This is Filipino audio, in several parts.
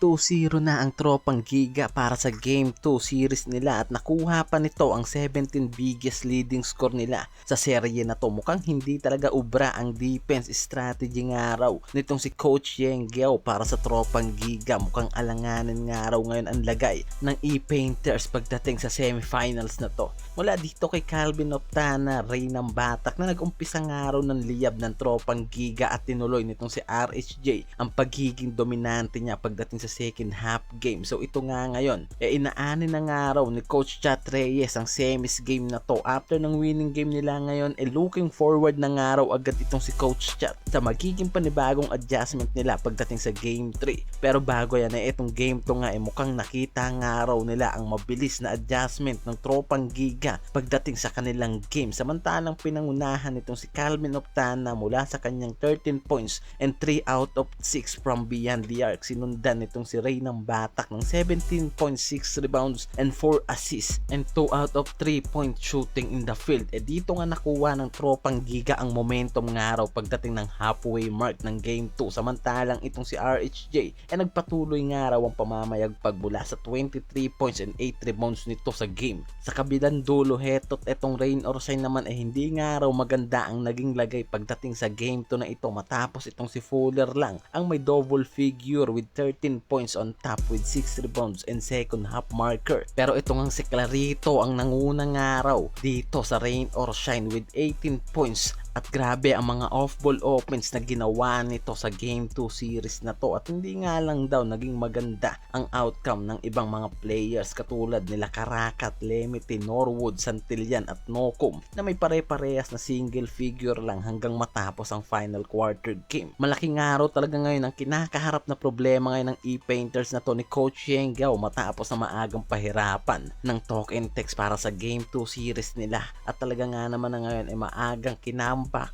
2-0 na ang tropang Giga para sa Game 2 series nila at nakuha pa nito ang 17 biggest leading score nila sa serye na to. Mukhang hindi talaga ubra ang defense strategy nga raw nitong si Coach Yenggao para sa tropang Giga. Mukhang alanganin nga raw ngayon ang lagay ng E-Painters pagdating sa semifinals na to. Mula dito kay Calvin Optana, Ray ng Batak na nag-umpisa nga raw ng liyab ng tropang Giga at tinuloy nitong si RHJ ang pagiging dominante niya pagdating sa second half game. So ito nga ngayon, inaani na nga raw ni Coach Chat Reyes ang semis game na to. After ng winning game nila ngayon, looking forward na nga raw agad itong si Coach Chat sa magiging panibagong adjustment nila pagdating sa game 3. Pero bago yan itong game 2 nga mukhang nakita nga raw nila ang mabilis na adjustment ng tropang Giga pagdating sa kanilang game. Samantalang pinangunahan itong si Calvin Optana mula sa kanyang 13 points and 3 out of 6 from beyond the arc. Sinundan nitong si Ray ng Batak ng 17.6 rebounds and 4 assists and 2 out of 3 point shooting in the field. Dito nga nakuha ng tropang Giga ang momentum nga raw pagdating ng halfway mark ng game 2. Samantalang itong si RHJ nagpatuloy nga raw ang pamamayagpag mula sa 23 points and 8 rebounds nito sa game. Sa kabilang dulo, heto't etong rain or shine naman hindi nga raw maganda ang naging lagay pagdating sa game 2 na ito matapos itong si Fuller lang ang may double figure with 13 points on top with 6 rebounds and second half marker. Pero ito ngang si Clarito ang nangunang araw dito sa rain or shine with 18 points. At grabe ang mga off-ball offense na ginawa nito sa Game 2 series na to. At hindi nga lang daw naging maganda ang outcome ng ibang mga players katulad nila Karakat, Lemity, Norwood, Santillan at Nocum na may pare-parehas na single figure lang hanggang matapos ang final quarter game. Malaking araw talaga ngayon ang kinakaharap na problema ngayon ng E-Painters na to ni Coach Yenggao matapos na maagang pahirapan ng talk and text para sa Game 2 series nila. At talaga nga naman na ngayon maagang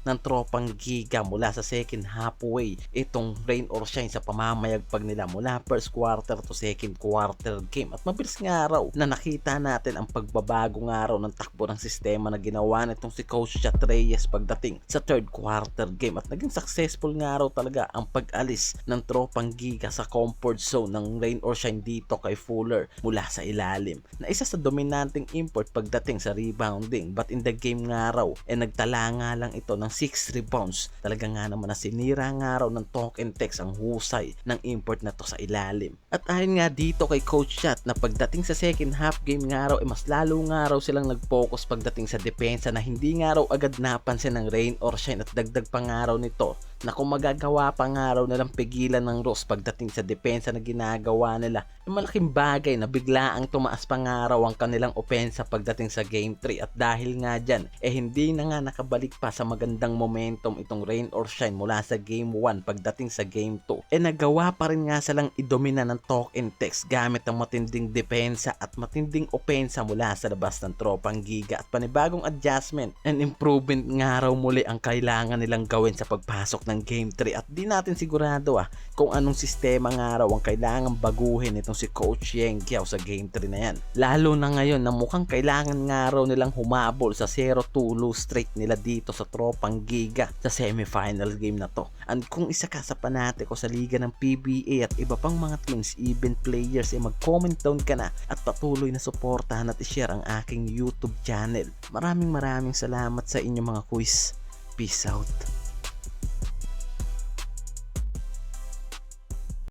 ng tropang Giga mula sa second halfway itong rain or shine sa pamamayagpag nila mula first quarter to second quarter game. At mabilis nga raw na nakita natin ang pagbabago nga raw ng takbo ng sistema na ginawa nitong si Coach Chat Reyes pagdating sa third quarter game. At naging successful nga raw talaga ang pag-alis ng tropang Giga sa comfort zone ng rain or shine dito kay Fuller mula sa ilalim na isa sa dominanteng import pagdating sa rebounding. But in the game nga raw nagtala nga lang ito ng 6 rebounds. Talaga nga naman na sinira nga raw ng talk and text ang husay ng import na to sa ilalim. At ayon nga dito kay Coach Chat na pagdating sa second half game nga raw mas lalo nga raw silang nag-focus pagdating sa depensa na hindi nga raw agad napansin ng rain or shine. At dagdag pa nga raw nito na kung magagawa pa nga raw nilang pigilan ng Ross pagdating sa depensa na ginagawa nila, malaking bagay na biglaang tumaas pa nga raw ang kanilang opensa pagdating sa game 3. At dahil nga dyan hindi na nga nakabalik pa sa magandang momentum itong rain or shine mula sa game 1 pagdating sa game 2. Nagawa pa rin nga silang idomina ng talk and text gamit ang matinding depensa at matinding opensa mula sa labas ng tropang Giga. At panibagong adjustment and improvement nga raw muli ang kailangan nilang gawin sa pagpasok ng game 3. At di natin sigurado kung anong sistema nga raw ang kailangan baguhin itong si Coach Yenggao sa game 3 na yan. Lalo na ngayon na mukhang kailangan nga raw nilang humabol sa 0-2 lose streak nila dito sa tropang Giga sa semifinals game na to. And kung isa ka sa panate ko sa liga ng PBA at iba pang mga teams, even players, mag-comment down ka na at patuloy na suportahan at i-share ang aking YouTube channel. Maraming salamat sa inyo mga quiz. Peace out.